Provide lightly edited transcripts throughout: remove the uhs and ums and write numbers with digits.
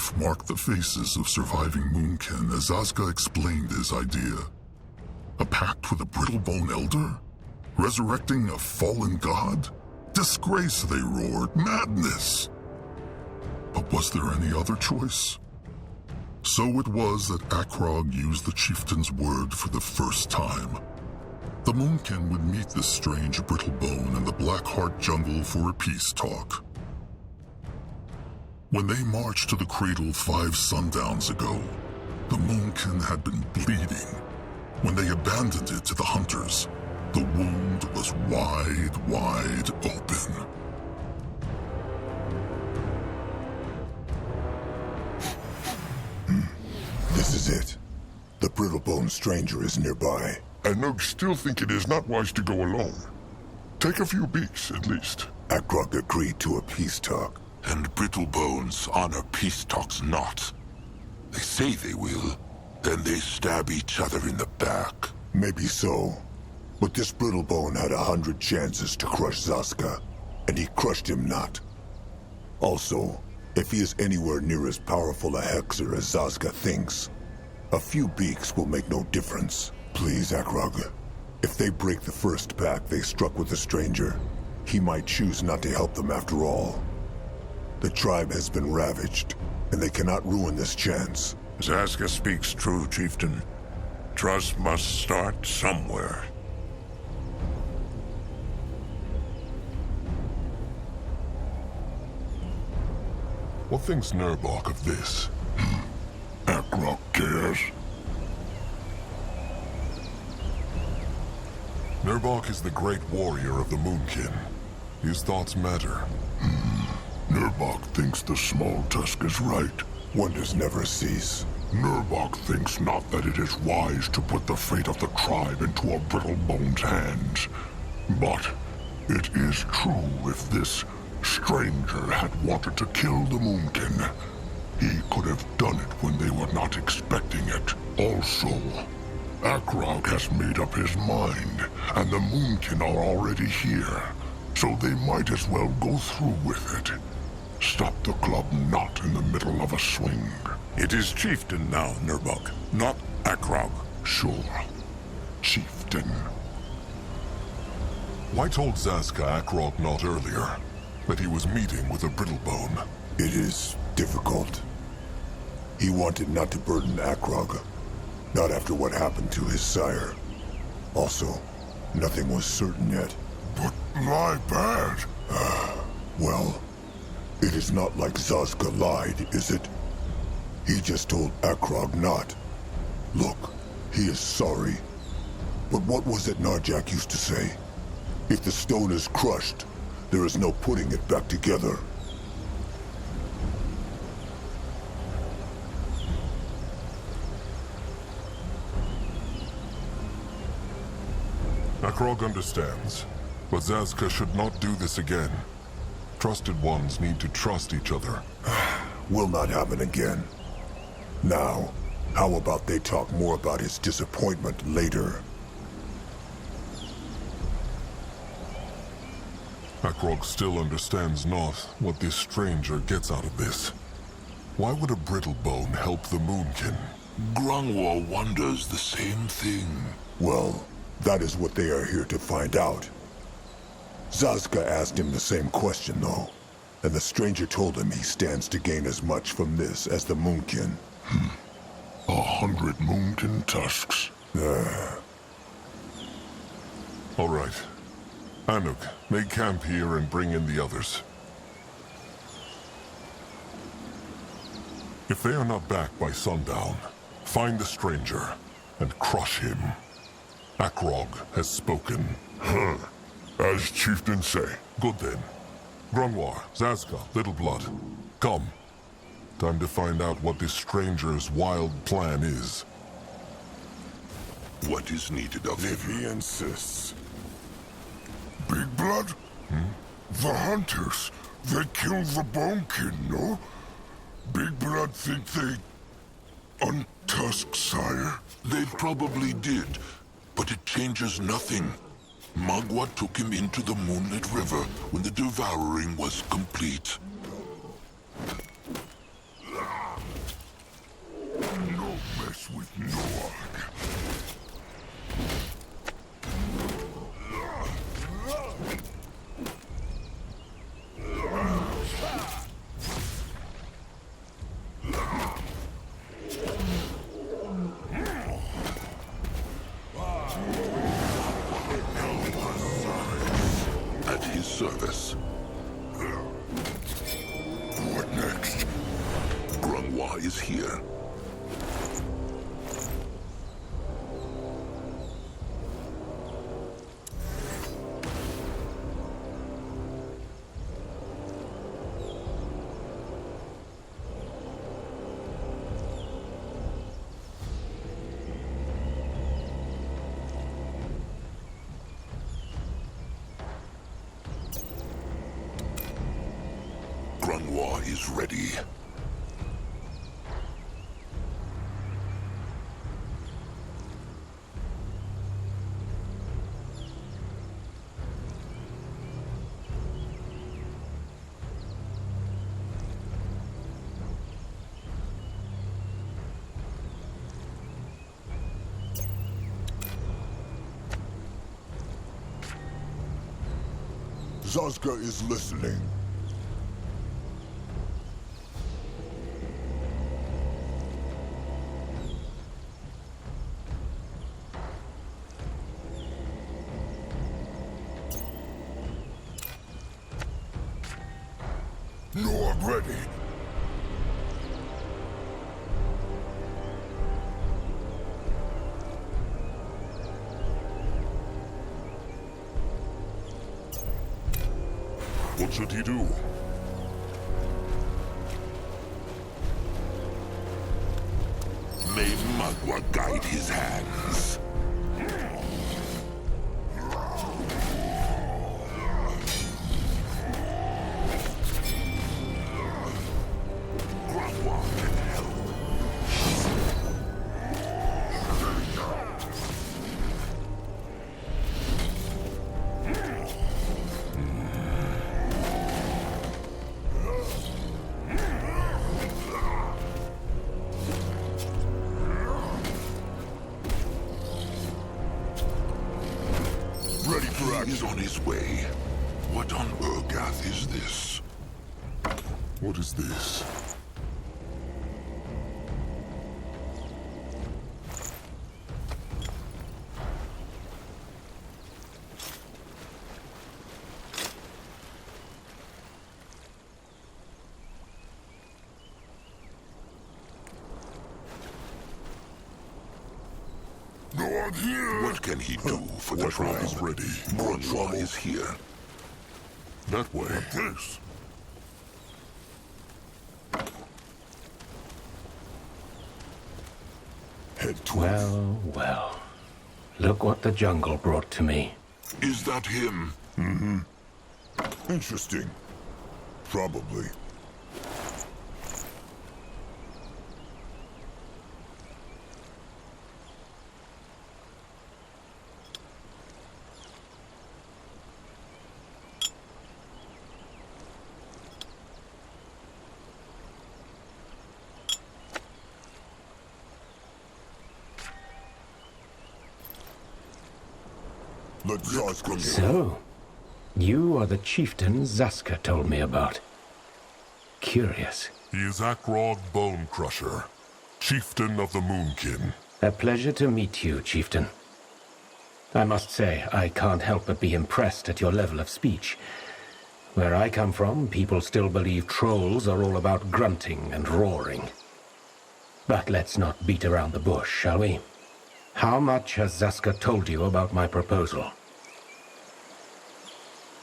grief marked the faces of surviving Moonkin as Azka explained his idea. A pact with a brittle-bone elder? Resurrecting a fallen god? Disgrace, they roared. Madness! But was there any other choice? So it was that Akrog used the Chieftain's word for the first time. The Moonkin would meet this strange brittle-bone in the Blackheart jungle for a peace talk. When they marched to the cradle 5 sundowns ago, the Moonkin had been bleeding. When they abandoned it to the hunters, the wound was wide open. This is it. The brittle-bone stranger is nearby. And Nug still think it is not wise to go alone. Take a few beaks, at least. Akrog agreed to a peace talk. And brittle bones honor peace talks not. They say they will, then they stab each other in the back. Maybe so. But this brittle-bone had 100 chances to crush Zaska, and he crushed him not. Also, if he is anywhere near as powerful a hexer as Zaska thinks, a few beaks will make no difference. Please, Akrog. If they break the first pact they struck with the stranger, he might choose not to help them after all. The tribe has been ravaged, and they cannot ruin this chance. Zaska speaks true, Chieftain. Trust must start somewhere. What thinks Nurbok of this? Akrog cares. Nurbok is the great warrior of the Moonkin. His thoughts matter. Nurbok thinks the small tusk is right. Wonders never cease. Nurbok thinks not that it is wise to put the fate of the tribe into a brittle-bone's hands. But it is true if this stranger had wanted to kill the Moonkin, he could have done it when they were not expecting it. Also, Akrog has made up his mind, and the Moonkin are already here, so they might as well go through with it. Stop the club not in the middle of a swing. It is Chieftain now, Nurbok, not Akrog. Sure, Chieftain. Why told Zaska Akrog not earlier that he was meeting with a brittlebone? It is difficult. He wanted not to burden Akrog, not after what happened to his sire. Also, nothing was certain yet. But my bad. Well, it is not like Zaska lied, is it? He just told Akrog not. Look, he is sorry. But what was it Narjak used to say? If the stone is crushed, there is no putting it back together. Akrog understands, but Zaska should not do this again. Trusted ones need to trust each other. Will not happen again. Now, how about they talk more about his disappointment later? Akrog still understands not what this stranger gets out of this. Why would a brittlebone help the Moonkin? Grungwar wonders the same thing. Well, that is what they are here to find out. Zaska asked him the same question, though, and the stranger told him he stands to gain as much from this as the Moonkin. 100 Moonkin tusks. All right. Anuk, make camp here and bring in the others. If they are not back by sundown, find the stranger and crush him. Akrog has spoken. As Chieftain say. Good then. Grungwar, Zaska, Little Blood, come. Time to find out what this stranger's wild plan is. What is needed of him? If he insists. Big Blood? The hunters. They killed the Bonekin, no? Big Blood think they untusk, sire? They probably did, but it changes nothing. Magua took him into the Moonlit River when the devouring was complete. service. What next? Grunwa is here. Grunwa is ready. Zazka is listening. You're ready. What should he do? May Magwa guide his hands. Grunwa can help. Ready for action. He's on his way. What on Urgath is this? What is this? No one here. What can he do for the Blackheart is tribe? ready. Grunwa is here. That way. This. Head towards. Well, well. Look what the jungle brought to me. Is that him? Interesting. Probably. Let Zazka go. So, you are the chieftain Zaska told me about. Curious. He is Akrog Bone Crusher, Chieftain of the Moonkin. A pleasure to meet you, chieftain. I must say, I can't help but be impressed at your level of speech. Where I come from, people still believe trolls are all about grunting and roaring. But let's not beat around the bush, shall we? How much has Zaska told you about my proposal?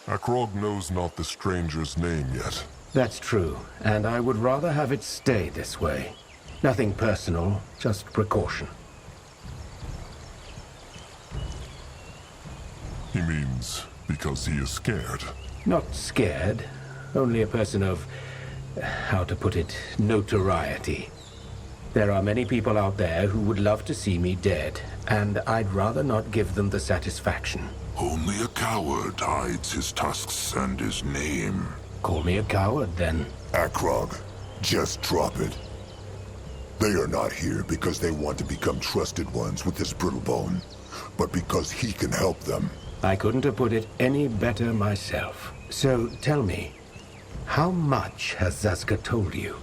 Akrog knows not the stranger's name yet. That's true, and I would rather have it stay this way. Nothing personal, just precaution. He means because he is scared. Not scared, only a person of, how to put it, notoriety. There are many people out there who would love to see me dead, and I'd rather not give them the satisfaction. Only a coward hides his tusks and his name. Call me a coward, then. Akrog, just drop it. They are not here because they want to become trusted ones with this Brittlebone, but because he can help them. I couldn't have put it any better myself. So tell me, how much has Zaska told you?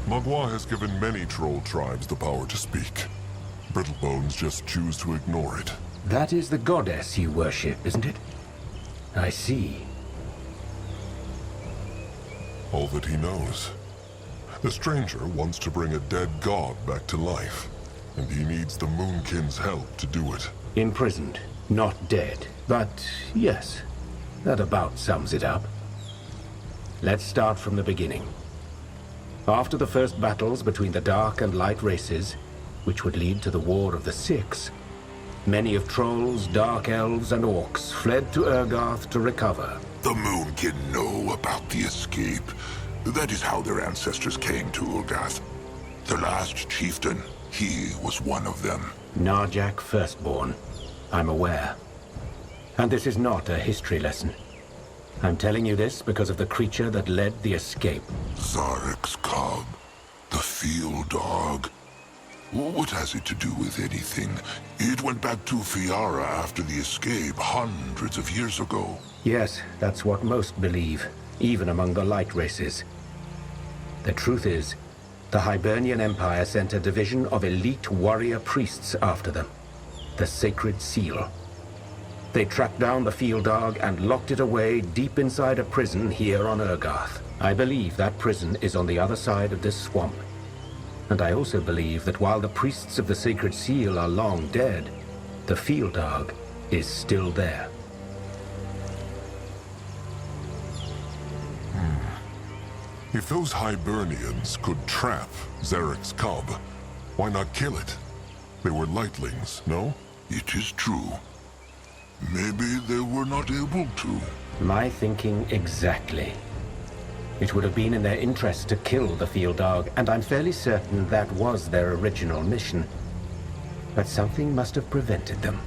Magua has given many troll tribes the power to speak. Brittlebones just choose to ignore it. That is the goddess you worship, isn't it? I see. All that he knows. The stranger wants to bring a dead god back to life, and he needs the Moonkin's help to do it. Imprisoned, not dead. But yes, that about sums it up. Let's start from the beginning. After the first battles between the dark and light races, which would lead to the War of the Six, many of trolls, dark elves, and orcs fled to Urgath to recover. The Moonkin know about the escape. That is how their ancestors came to Urgath. The last chieftain, he was one of them. Narjak Firstborn. I'm aware. And this is not a history lesson. I'm telling you this because of the creature that led the escape. Zarek's cub. The field dog. What has it to do with anything? It went back to Fiara after the escape hundreds of years ago. Yes, that's what most believe, even among the light races. The truth is, the Hibernian Empire sent a division of elite warrior priests after them. The Sacred Seal. They tracked down the field dog and locked it away deep inside a prison here on Urgath. I believe that prison is on the other side of this swamp. And I also believe that while the priests of the Sacred Seal are long dead, the field dog is still there. If those Hibernians could trap Zarek's cub, why not kill it? They were lightlings, no? It is true. Maybe they were not able to. My thinking exactly. It would have been in their interest to kill the field dog, and I'm fairly certain that was their original mission. But something must have prevented them.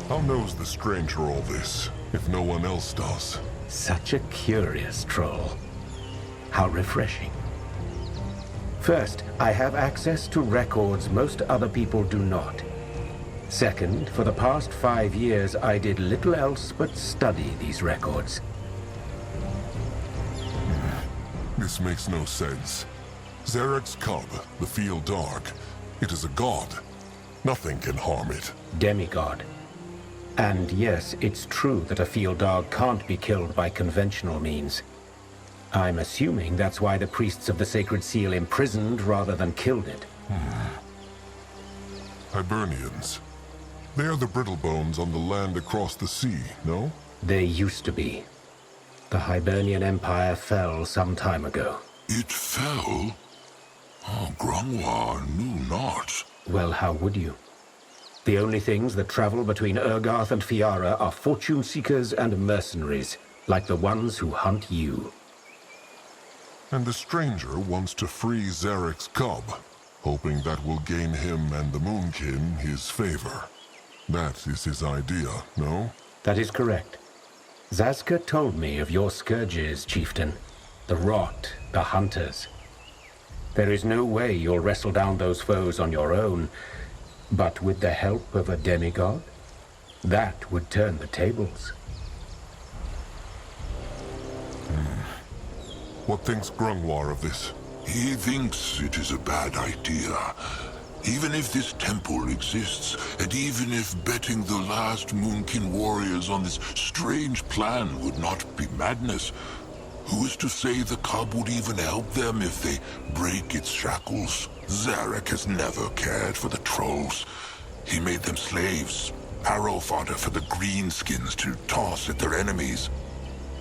How knows the stranger all this, if no one else does? Such a curious troll. How refreshing. First, I have access to records most other people do not. Second, for the past 5 years, I did little else but study these records. This makes no sense. Zarek's cub, the field dog, it is a god. Nothing can harm it. Demigod. And yes, it's true that a field dog can't be killed by conventional means. I'm assuming that's why the priests of the Sacred Seal imprisoned rather than killed it. Hibernians. They are the Brittlebones on the land across the sea, no? They used to be. The Hibernian Empire fell some time ago. It fell? Oh, Grunwar knew not. Well, how would you? The only things that travel between Urgath and Fiara are fortune seekers and mercenaries, like the ones who hunt you. And the stranger wants to free Zarek's cub, hoping that will gain him and the Moonkin his favor. That is his idea, no? That is correct. Zaska told me of your scourges, Chieftain. The rot, the hunters. There is no way you'll wrestle down those foes on your own, but with the help of a demigod, that would turn the tables. What thinks Grunwar of this? He thinks it is a bad idea. Even if this temple exists, and even if betting the last Moonkin warriors on this strange plan would not be madness, who is to say the cub would even help them if they break its shackles? Zarek has never cared for the trolls. He made them slaves, arrow fodder for the greenskins to toss at their enemies.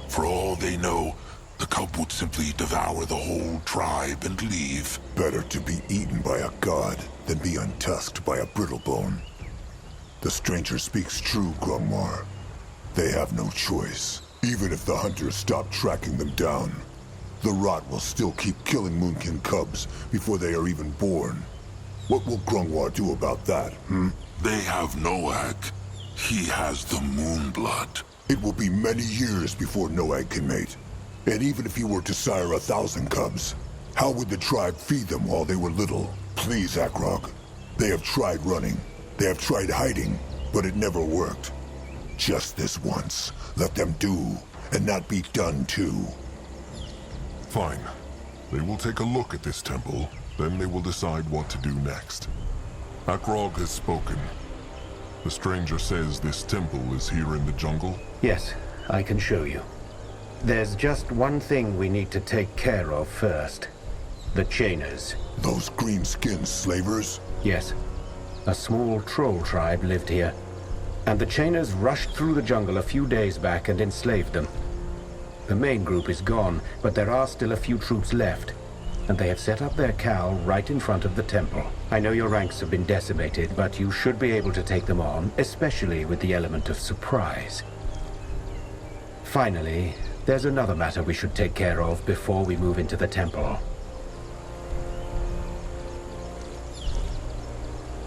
For all they know, the cub would simply devour the whole tribe and leave. Better to be eaten by a god than be untusked by a brittlebone. The stranger speaks true, Grunwar. They have no choice. Even if the hunters stop tracking them down, the rot will still keep killing Moonkin cubs before they are even born. What will Grunwar do about that, They have Noag. He has the Moonblood. It will be many years before Noag can mate. And even if he were to sire 1,000 cubs, how would the tribe feed them while they were little? Please, Akrog. They have tried running. They have tried hiding, but it never worked. Just this once. Let them do, and not be done too. Fine. They will take a look at this temple, then they will decide what to do next. Akrog has spoken. The stranger says this temple is here in the jungle? Yes, I can show you. There's just one thing we need to take care of first. The Chainers. Those green-skinned slavers? Yes. A small troll tribe lived here. And the Chainers rushed through the jungle a few days back and enslaved them. The main group is gone, but there are still a few troops left. And they have set up their cowl right in front of the temple. I know your ranks have been decimated, but you should be able to take them on, especially with the element of surprise. Finally, there's another matter we should take care of before we move into the temple.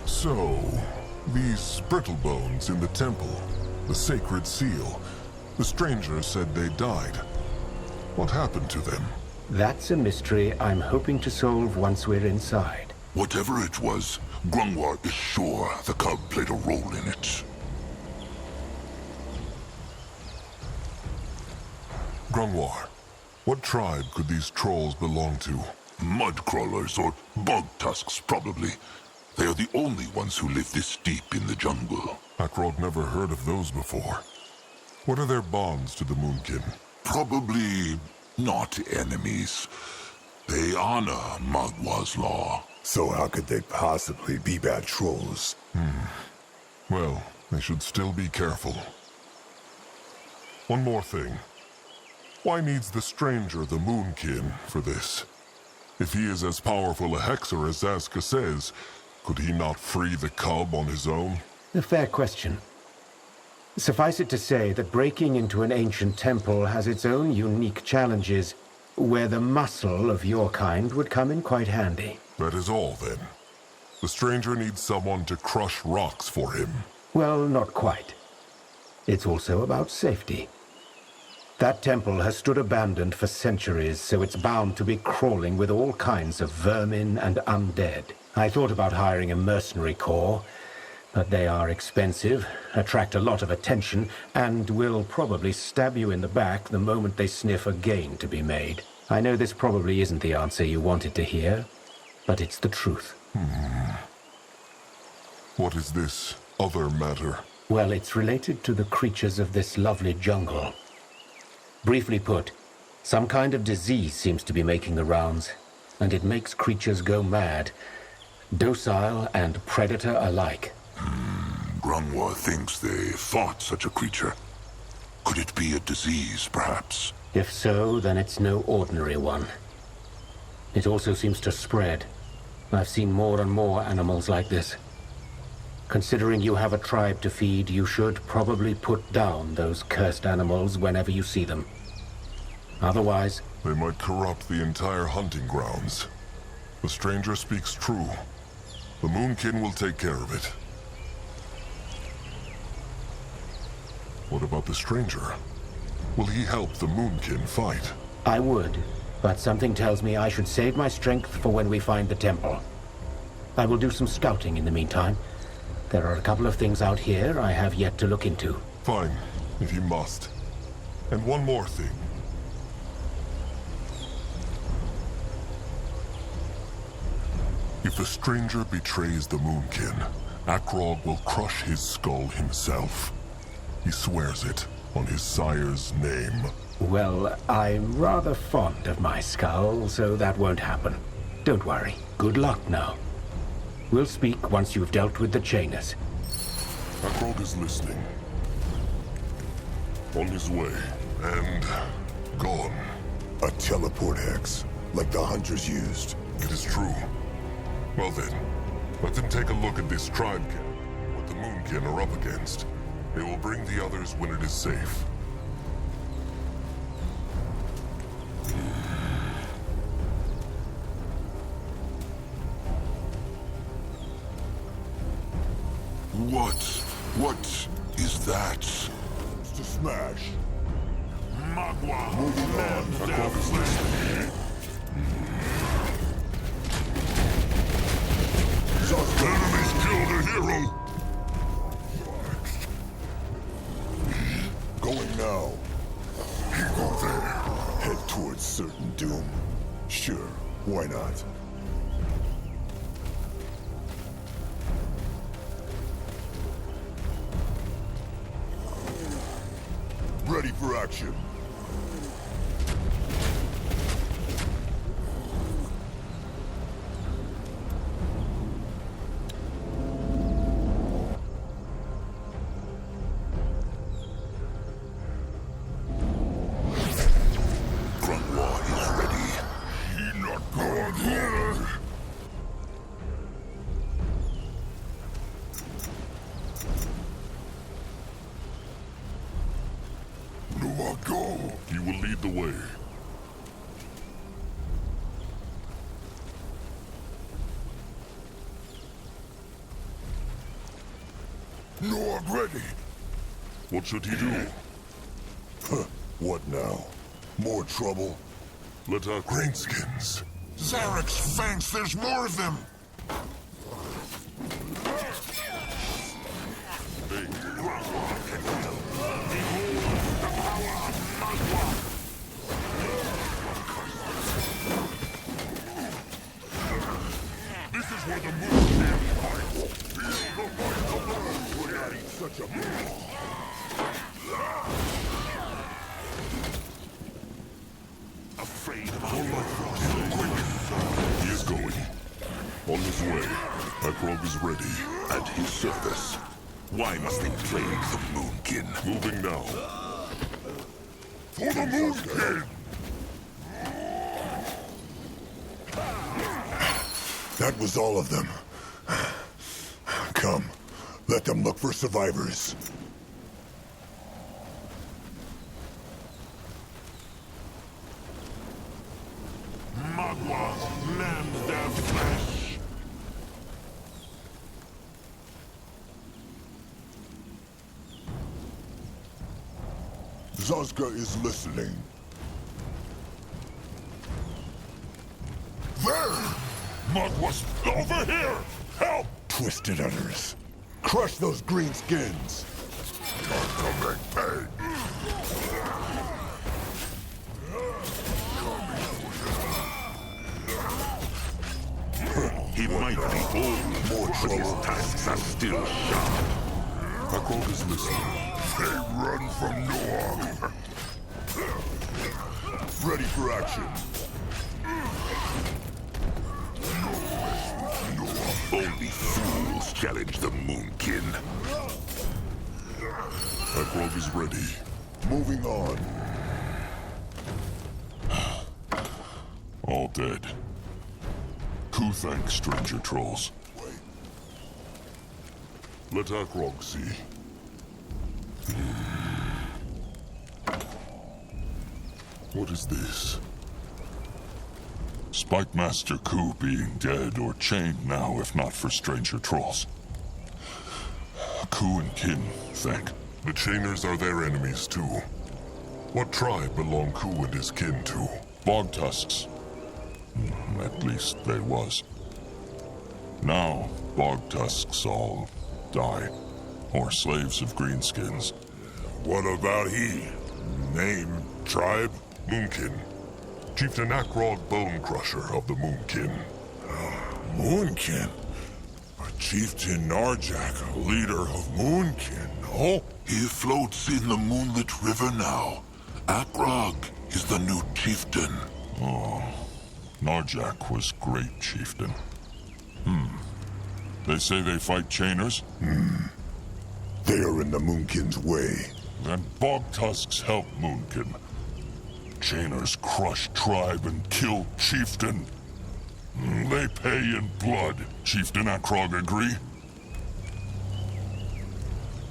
So, these brittlebones in the temple, the sacred seal, the stranger said they died. What happened to them? That's a mystery I'm hoping to solve once we're inside. Whatever it was, Grungwar is sure the cub played a role in it. Grungwar, what tribe could these trolls belong to? Mud crawlers or bog tusks, probably. They are the only ones who live this deep in the jungle. Akrog never heard of those before. What are their bonds to the Moonkin? Probably not enemies. They honor Magwa's law. So how could they possibly be bad trolls? Well, they should still be careful. One more thing. Why needs the stranger the Moonkin for this? If he is as powerful a hexer as Zaska says, could he not free the cub on his own? A fair question. Suffice it to say that breaking into an ancient temple has its own unique challenges, where the muscle of your kind would come in quite handy. That is all, then. The stranger needs someone to crush rocks for him. Well, not quite. It's also about safety. That temple has stood abandoned for centuries, so it's bound to be crawling with all kinds of vermin and undead. I thought about hiring a mercenary corps, but they are expensive, attract a lot of attention, and will probably stab you in the back the moment they sniff a gain to be made. I know this probably isn't the answer you wanted to hear, but it's the truth. What is this other matter? Well, it's related to the creatures of this lovely jungle. Briefly put, some kind of disease seems to be making the rounds, and it makes creatures go mad, docile and predator alike. Grungwar thinks they fought such a creature. Could it be a disease, perhaps? If so, then it's no ordinary one. It also seems to spread. I've seen more and more animals like this. Considering you have a tribe to feed, you should probably put down those cursed animals whenever you see them. Otherwise... They might corrupt the entire hunting grounds. The stranger speaks true. The Moonkin will take care of it. What about the stranger? Will he help the Moonkin fight? I would, but something tells me I should save my strength for when we find the temple. I will do some scouting in the meantime. There are a couple of things out here I have yet to look into. Fine, if you must. And one more thing. If the stranger betrays the Moonkin, Akrog will crush his skull himself. He swears it on his sire's name. Well, I'm rather fond of my skull, so that won't happen. Don't worry. Good luck now. We'll speak once you've dealt with the Chainers. Akrog is listening. On his way. And... gone. A teleport hex, like the hunters used. It is true. Well then, let them take a look at this tribe camp, what the Moonkin are up against. They will bring the others when it is safe. What is that? It's to smash. Magwa! Moving on. Akrog is listening. Enemies killed a hero! Going now. Go there. Head towards certain doom. Sure, why not? Ready for action. Go! You will lead the way. Norg ready. What should he do? What now? More trouble? Let our Greenskins. Zarek's fangs, there's more of them! This is where the Moonkin fights. Feel the might of the moon. We're adding such a afraid of our life. Quick! He is going. On his way. Akrog is ready. At his service. Why must they plague the Moonkin? Moving now. For the Moonkin! That was all of them. Come, let them look for survivors. Magua, mend their flesh! Zazka is listening. There! Magwa's over here! Help! Twisted udders. Crush those green skins. Time to make pay! He might be old, More but his trouble. tusks are still sharp. Akrog is listening. They run from Noog. Ready for action. Only fools challenge the Moonkin. Akrog is ready. Moving on. All dead. Who thanks stranger trolls? Let Akrog see. What is this? Spike Master Ku being dead or chained now if not for stranger trolls. Ku and kin, thank. The chainers are their enemies too. What tribe belong Ku and his kin to? Bog tusks. At least they was. Now, bog tusks all die. Or slaves of greenskins. What about he? Name, tribe? Moonkin. Chieftain Akrog Bone Crusher of the Moonkin. Moonkin? A chieftain Narjak, a leader of Moonkin, no? He floats in the moonlit river now. Akrog is the new chieftain. Oh, Narjak was great chieftain. They say they fight chainers? They are in the Moonkin's way. Then bog tusks help Moonkin. Chainers crush tribe and kill chieftain. They pay in blood. Chieftain Akrog agree?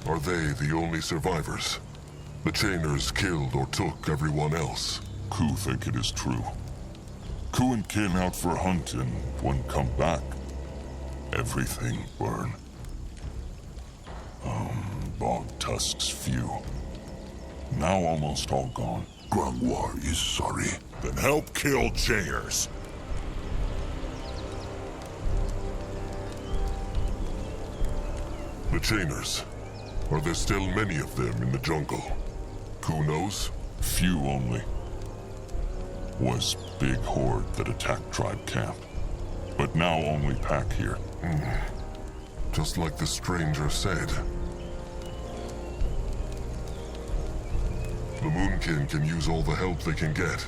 Are they the only survivors? The chainers killed or took everyone else. Ku think it is true. Ku and kin out for hunting, when come back, everything burn. Bog tusks few. Now almost all gone. Grangwar is sorry. Then help kill chainers. The chainers. Are there still many of them in the jungle? Who knows? Few only. Was big horde that attacked tribe camp. But now only pack here. Just like the stranger said. The Moonkin can use all the help they can get.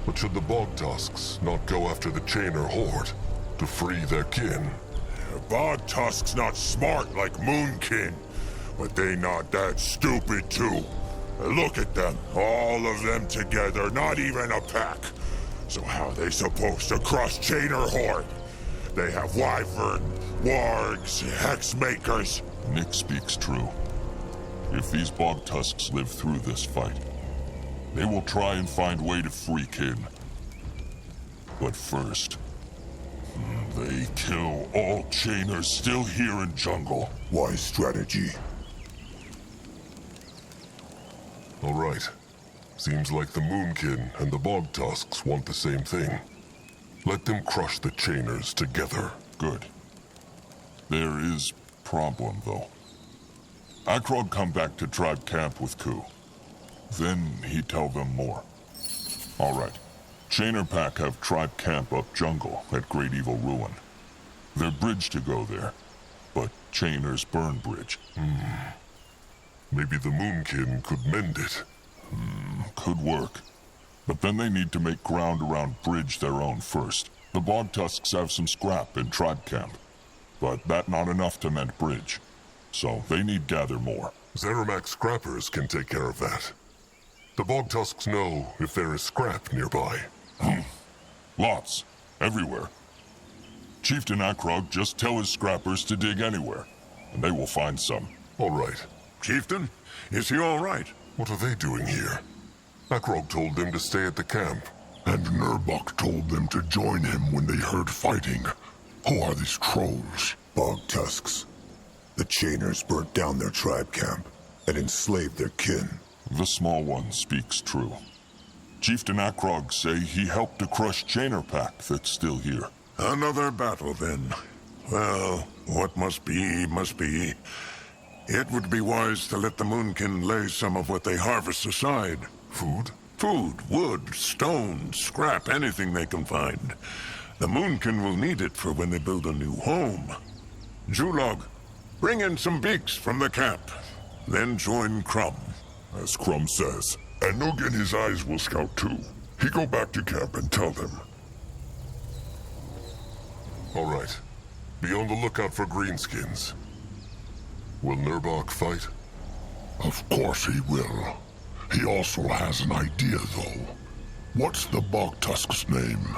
But should the Bog Tusks not go after the Chainer Horde to free their kin? Bog Tusk's not smart like Moonkin, but they not that stupid too. Look at them, all of them together, not even a pack. So how they supposed to crush Chainer Horde? They have Wyvern, Wargs, Hexmakers. Nick speaks true. If these Bog Tusks live through this fight, they will try and find way to free kin. But first, they kill all Chainers still here in jungle. Wise strategy. All right. Seems like the Moonkin and the Bog Tusks want the same thing. Let them crush the Chainers together. Good. There is problem, though. Akrog come back to tribe camp with Ku. Then he tell them more. All right. Chainer pack have tribe camp up jungle at Great Evil Ruin. Their bridge to go there, but Chainers burn bridge. Maybe the Moonkin could mend it. Could work. But then they need to make ground around bridge their own first. The Bog Tusks have some scrap in tribe camp, but that not enough to mend bridge. So they need gather more. Zeramak scrappers can take care of that. The Bog Tusks know if there is scrap nearby. Lots. Everywhere. Chieftain Akrog just tell his scrappers to dig anywhere, and they will find some. All right. Chieftain, is he all right? What are they doing here? Akrog told them to stay at the camp. And Nurbok told them to join him when they heard fighting. Who are these trolls? Bog Tusks. The Chainers burnt down their tribe camp and enslaved their kin. The small one speaks true. Chieftain Akrog say he helped to crush Chainer pack that's still here. Another battle, then. Well, what must be, must be. It would be wise to let the Moonkin lay some of what they harvest aside. Food? Food, wood, stone, scrap, anything they can find. The Moonkin will need it for when they build a new home. Julog, bring in some beaks from the camp. Then join Crumb. As Crumb says. And Noog and his eyes will scout too. He go back to camp and tell them. All right. Be on the lookout for greenskins. Will Nurbok fight? Of course he will. He also has an idea, though. What's the Bog Tusk's name?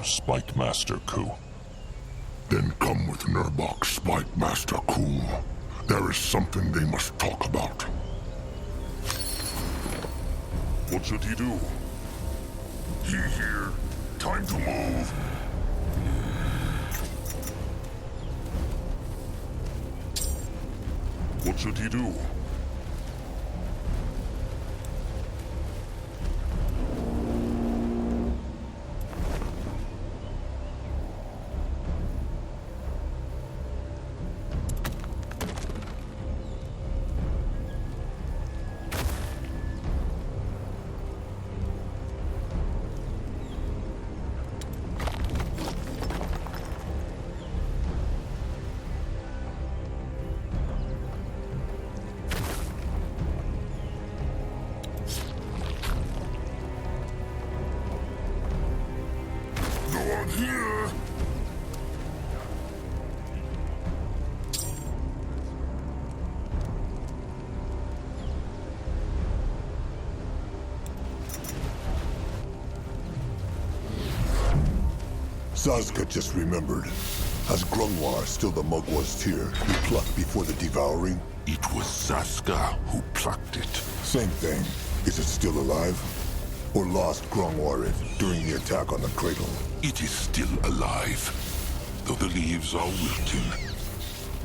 Spike Master Ku. Then come with Nurbok, Spike Master Ku. There is something they must talk about. What should he do? He here. Time to move. What should he do? Here. Sazka just remembered. Has Grungwar still the Mugwaz tear he plucked before the devouring? It was Saska who plucked it. Same thing. Is it still alive? Or lost Grungwar it during the attack on the cradle? It is still alive, though the leaves are wilting.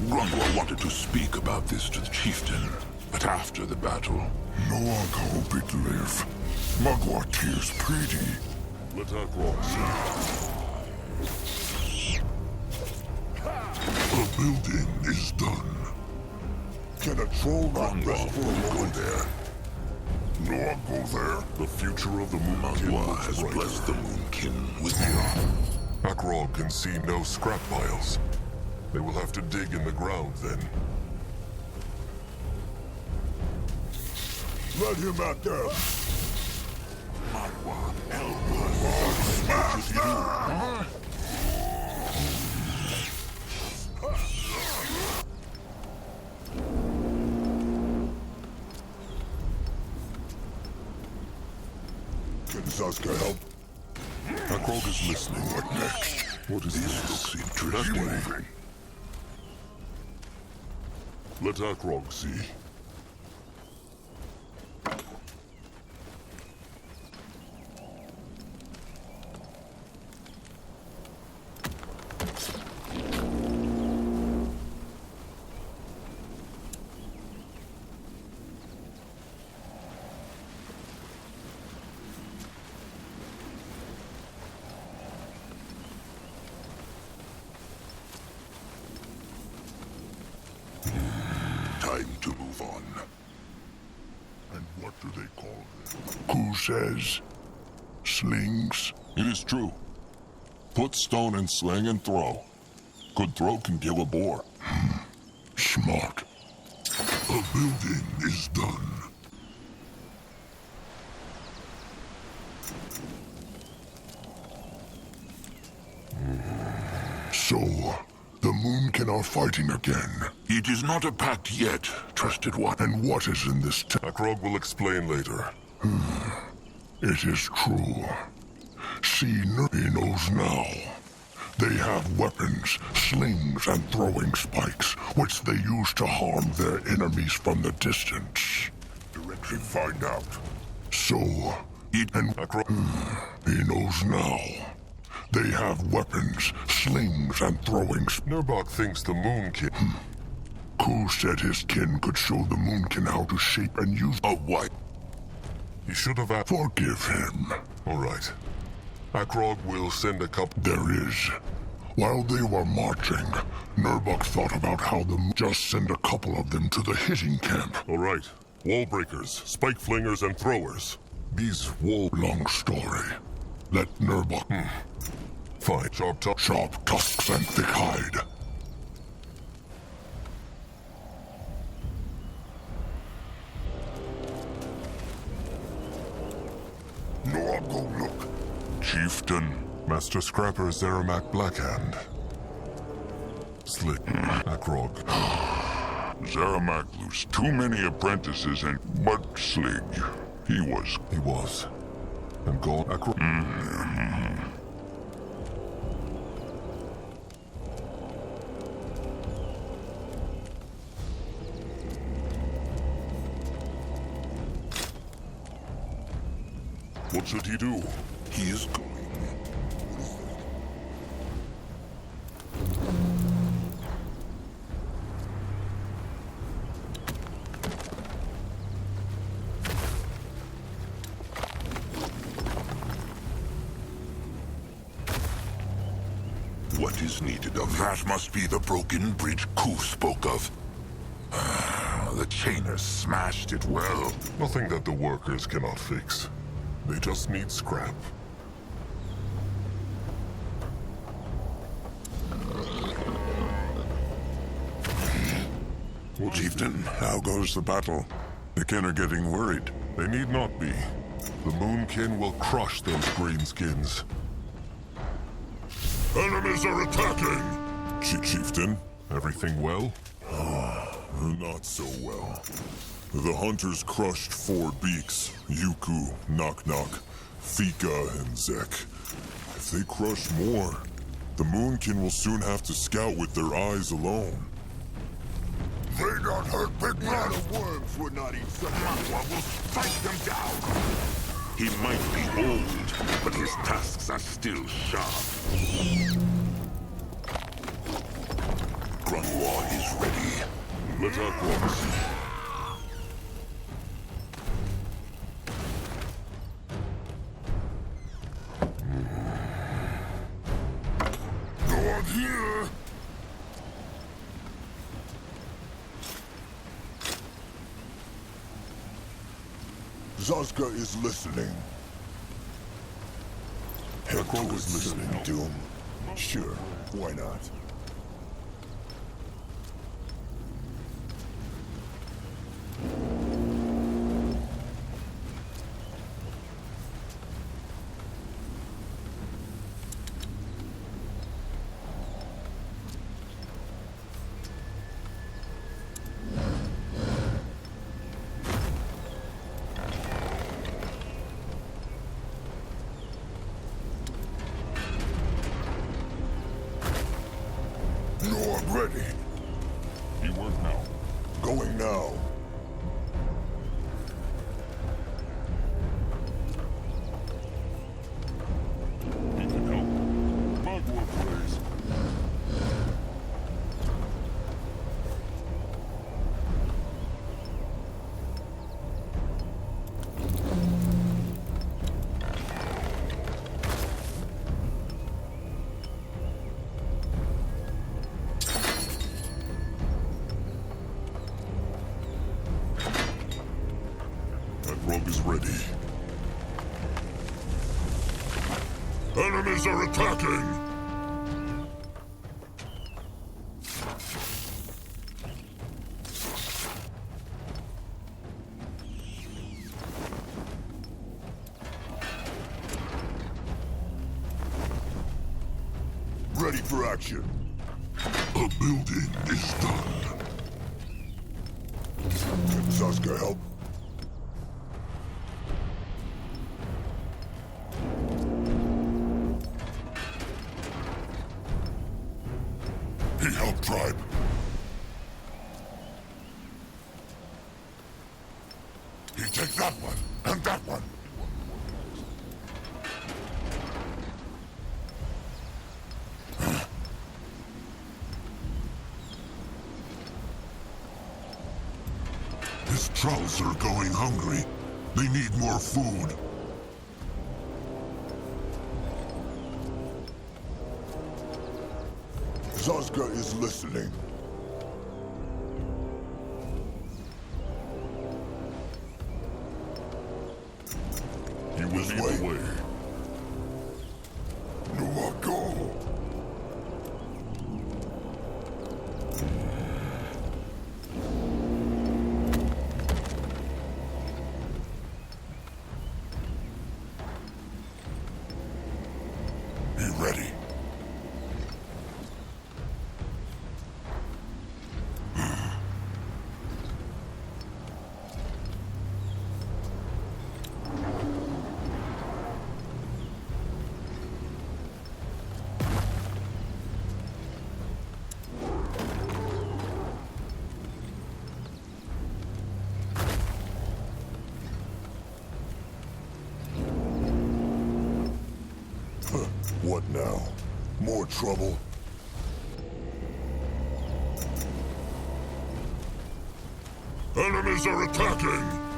Grungwar wanted to speak about this to the chieftain, but after the battle... Noag hope it live. Mugwar tears pretty. Let Akrog see. The building is done. Can a troll not rest for a Go moment? there. Noag go there. The future of the Moonkin Mugwar looks has bright. blessed the Moonkin with you. Akrog can see no scrap piles. They will have to dig in the ground then. Let him out there! Can Zaska help? Akrog is listening. What next? What is This this? looks interesting. Let Akrog see. Time to move on. And what do they call them? Who says? Slings? It is true. Put stone in sling and throw. Good throw can kill a boar. Smart. A building is done. So, the Moonkin are fighting again. It is not a pact yet, trusted one. And what is in this Akrog will explain later. It is true. See, he knows now. They have weapons, slings, and throwing spikes, which they use to harm their enemies from the distance. Directly find out. So, it and he knows now. They have weapons, slings, and throwing Nurbok thinks the Moonkin... Ku said his kin could show the Moonkin how to shape and use a what? He should have asked... Forgive him. All right. Akrog will send a couple... There is. While they were marching, Nurbok thought about how just send a couple of them to the hitting camp. All right. Wall breakers, spike flingers, and throwers. These wall... Long story. Let Nurbok... Fine. Sharp tusks and thick hide. No, I'll go look. Chieftain. Master Scrapper Zeramak Blackhand. Slit. Akrog. Zeramak loosed too many apprentices and mudslig. He was. And God Akrog. What should he do? He is going. What is needed of that must be the broken bridge Ku spoke of. The chainers smashed it well. Nothing that the workers cannot fix. They just need scrap. Chieftain, how goes the battle? The kin are getting worried. They need not be. The Moonkin will crush those greenskins. Enemies are attacking! Chieftain, everything well? Not so well. The hunters crushed 4 beaks. Yuku, Knock Knock, Fika, and Zek. If they crush more, the Moonkin will soon have to scout with their eyes alone. They don't hurt big man! The worms would not eat such Makwa will strike them down! He might be old, but his tusks are still sharp. Grunwall is ready. Let Akrog see. No one here! Zaska is listening. Akrog is listening. Doom. Sure, why not? Enemies are attacking! Ready for action. A building is done. Can Zaska help? He helped tribe. He take that one, and that one. His trolls are going hungry. They need more food. Zaska is listening. He will lead the way. No, go. Be ready. What now? More trouble? Enemies are attacking!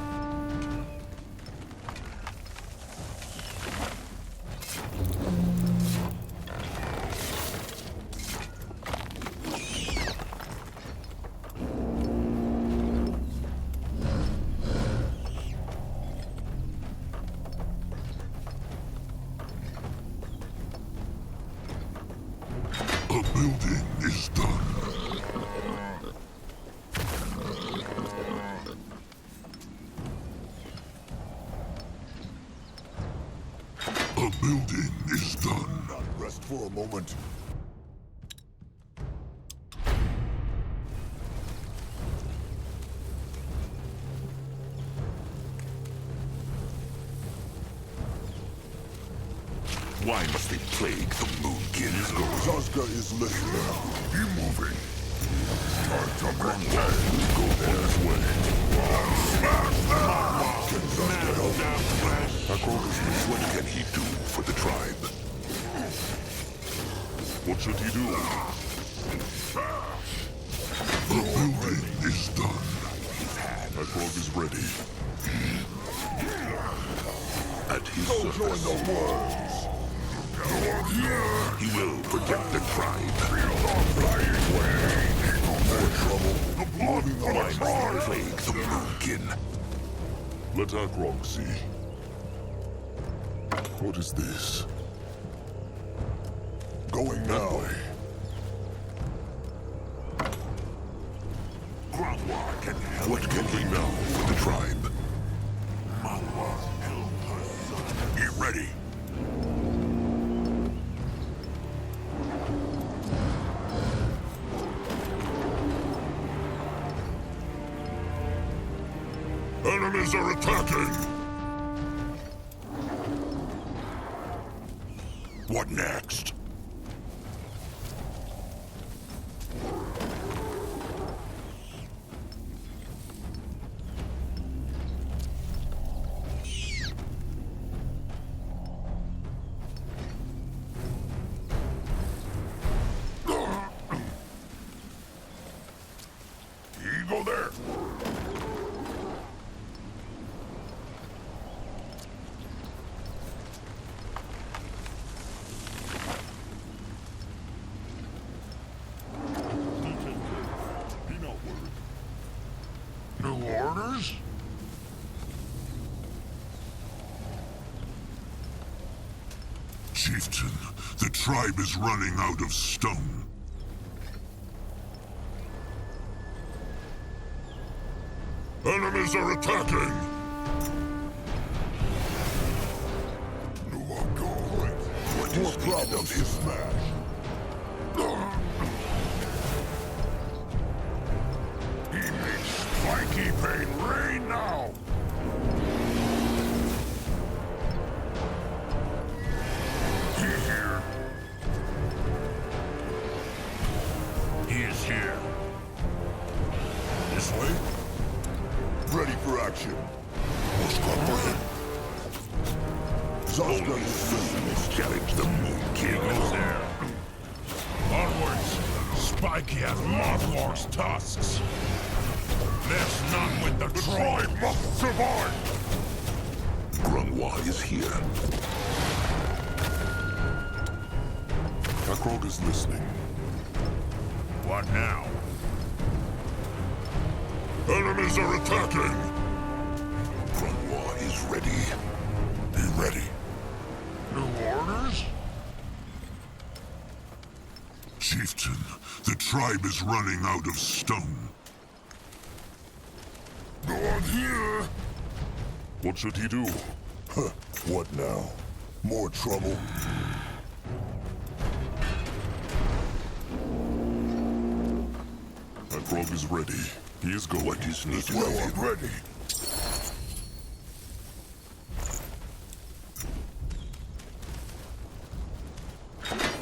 A building is done. A building is done. Not rest for a moment. Why must they plague the Moonkin? Zaska is listening. Keep moving. Time to make way. Go this way. Smash them! Can Zaska help? What can he do for the tribe? What should he do? The building is done. Akrog is ready. At his Go join service, the wars. he will protect the tribe. More trouble. Why must they plague the Moonkin? Let Akrog see. What is this? Going now. What can he know for the tribe? Get ready. Enemies are attacking! What next? You go there. Chieftain, the tribe is running out of stone. Enemies are attacking! What is problem is smash? He makes spiky pain rain now! He here. He is here. This way? Ready for action. What's got for him? Zaska is listening. Challenge the Moonkin. Goes there. Onwards. Spiky has Mothwar's tusks. There's none with the tribe must survive. Grunwa is here. Akrog is listening. What now? Enemies are attacking! Grunwa is ready. Be ready. New orders? Chieftain, the tribe is running out of stone. No one here. What should he do? What now? More trouble? Akrog is ready. He is going. What is needed Well, of I'm him? ready.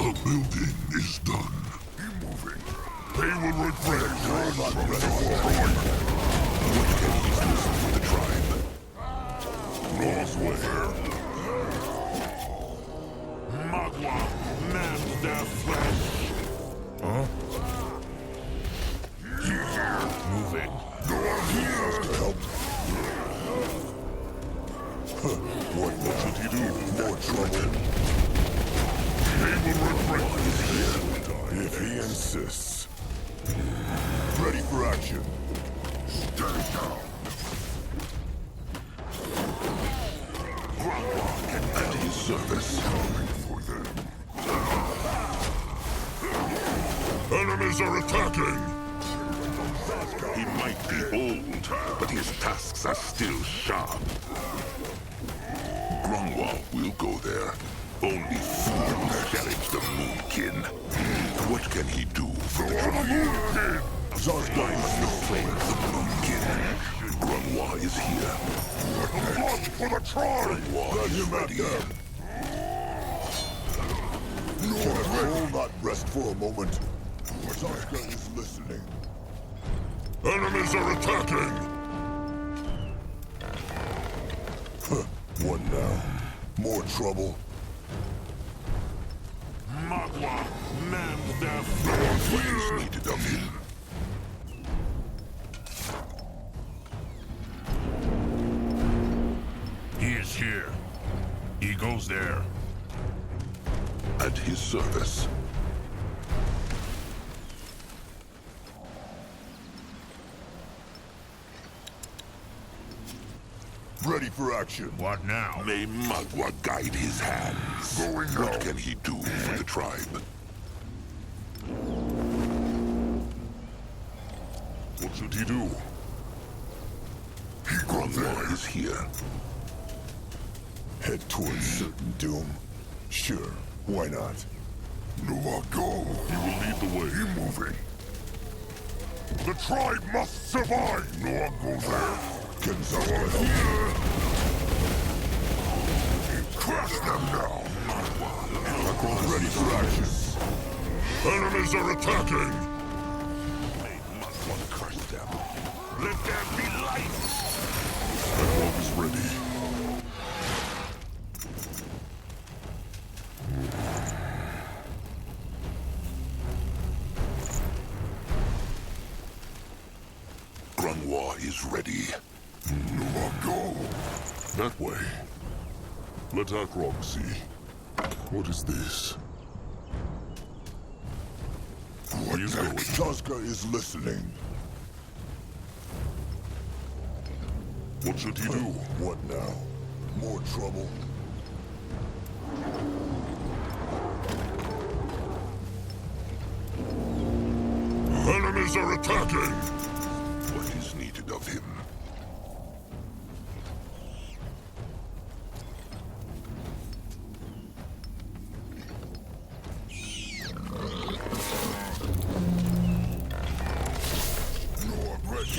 A building is done. Be moving. They will regret it. What can he listen for the tribe? Northway. Magua mans their flesh. Huh? Here. Moving. No one here. Help. What now? Should he do? More trouble? They will regret this here. If he insists. Ready for action. Stay down. At his service. For them. Enemies are attacking! He might be old, but his tusks are still sharp. Grunwa will go there. Only fools challenge the Moonkin. What can he do for the tribe? Zaska Why must the flame of the Moonkin? Grunwa is here. Blood for the tribe! Grunwa is ready. Can a soul not rest for a moment? Zaska is listening. Enemies are attacking! What now? More trouble? Magua mans their flesh. What is needed of him? He is here. He goes there. At his service. Ready for action. What now? May Magua guide his hands. Going What now. can he do for the tribe? What should he do? Grunwa is here. Head towards certain doom? Sure, why not? Noah, go. He will lead the way. Be moving. The tribe must survive. Noah, go there. Can Zaska help? Crush them now. Ready for action. Enemies are attacking! May Magua crush them. Let there be light. Akrog is ready. Grunwa is ready. Noah, go. That way. Let Akrog see. What is this? He is going. Zaska is listening. What should he do? What now? More trouble? Enemies are attacking! What is needed of him?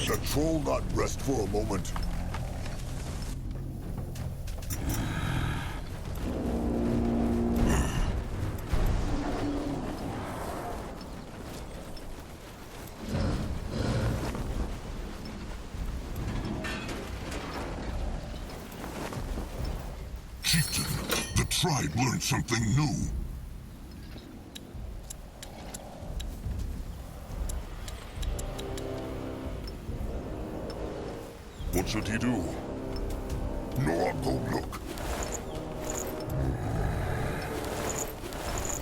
The troll not rest for a moment? Chieftain, the tribe learned something new. What should he do? No, go look.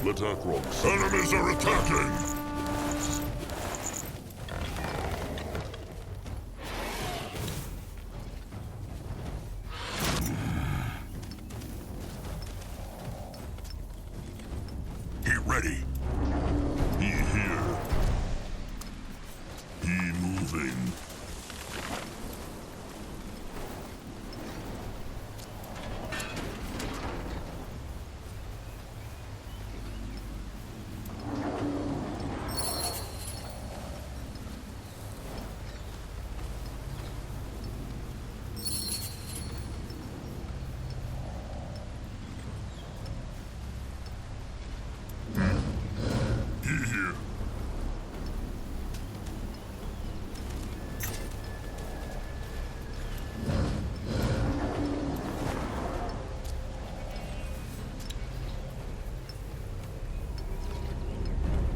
Attack rocks. Enemies are attacking! He ready. He here. He moving.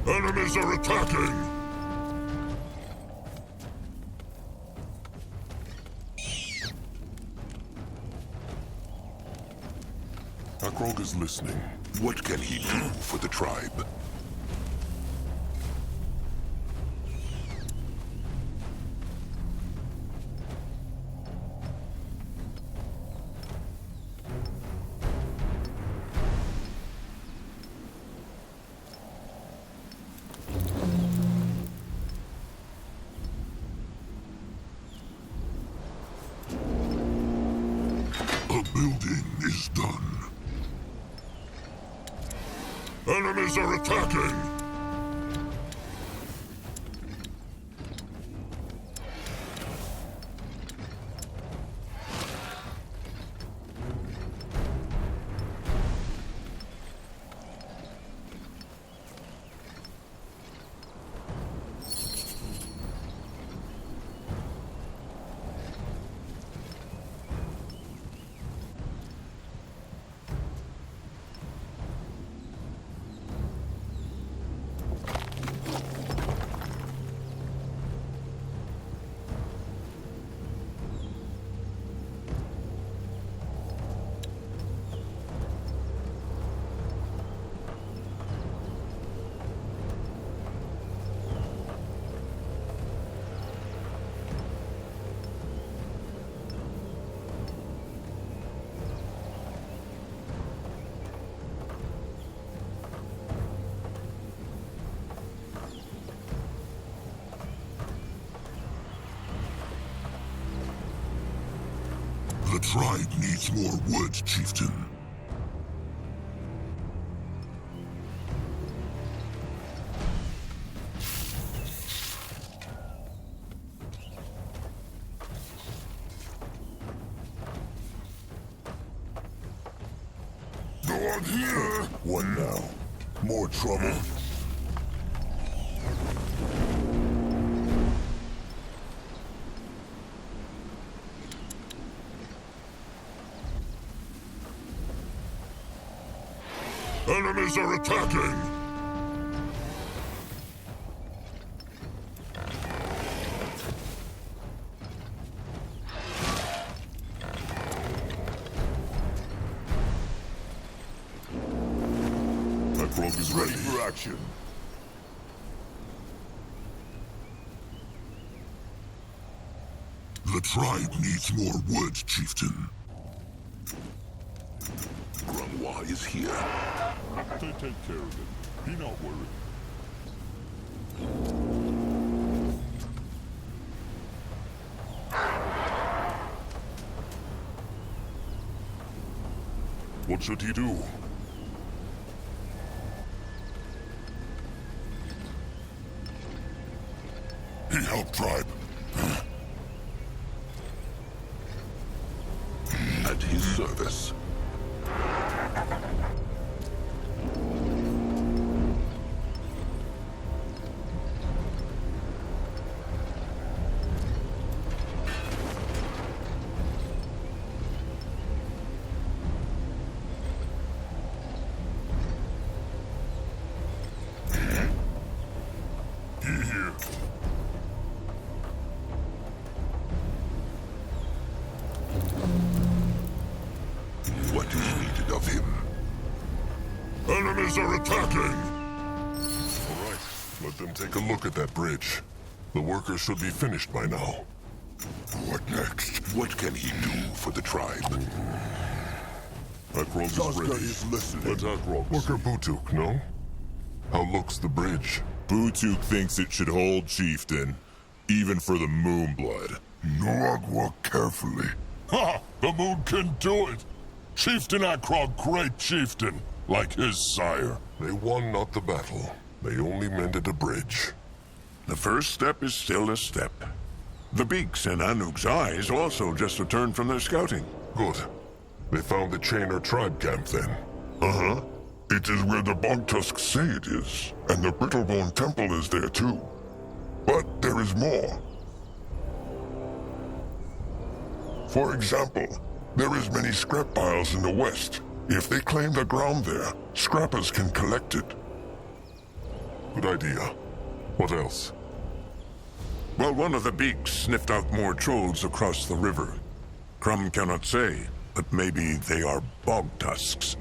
Enemies are attacking! Akrog is listening. What can he do for the tribe? A building is done. Enemies are attacking! The tribe needs more wood, Chieftain. Go on here! What now? More trouble? Enemies are attacking! Akrog is Ready ready. for action. The tribe needs more wood, Chieftain. Grungwa is here. They take care of it. Be not worried. What should he do? He helped tribe. At his service. What is needed of him? Enemies are attacking! All right, let them take a look at that bridge. The workers should be finished by now. What next? What can he do for the tribe? Akrog is Zazka ready. is listening. Let Akrog worker Butuk, no? How looks the bridge? Butuk thinks it should hold, Chieftain, even for the Moonblood. Noag work carefully. Ha! The moon can do it! Chieftain Akrog, great chieftain, like his sire. They won not the battle. They only mended a bridge. The first step is still a step. The beaks in Anuk's eyes also just returned from their scouting. Good. They found the Chainer tribe camp then. Uh-huh. It is where the bog tusks say it is, and the Brittlebone temple is there too. But there is more. For example, there is many scrap piles in the west. If they claim the ground there, scrappers can collect it. Good idea. What else? Well, one of the beaks sniffed out more trolls across the river. Crumb cannot say, but maybe they are bog tusks.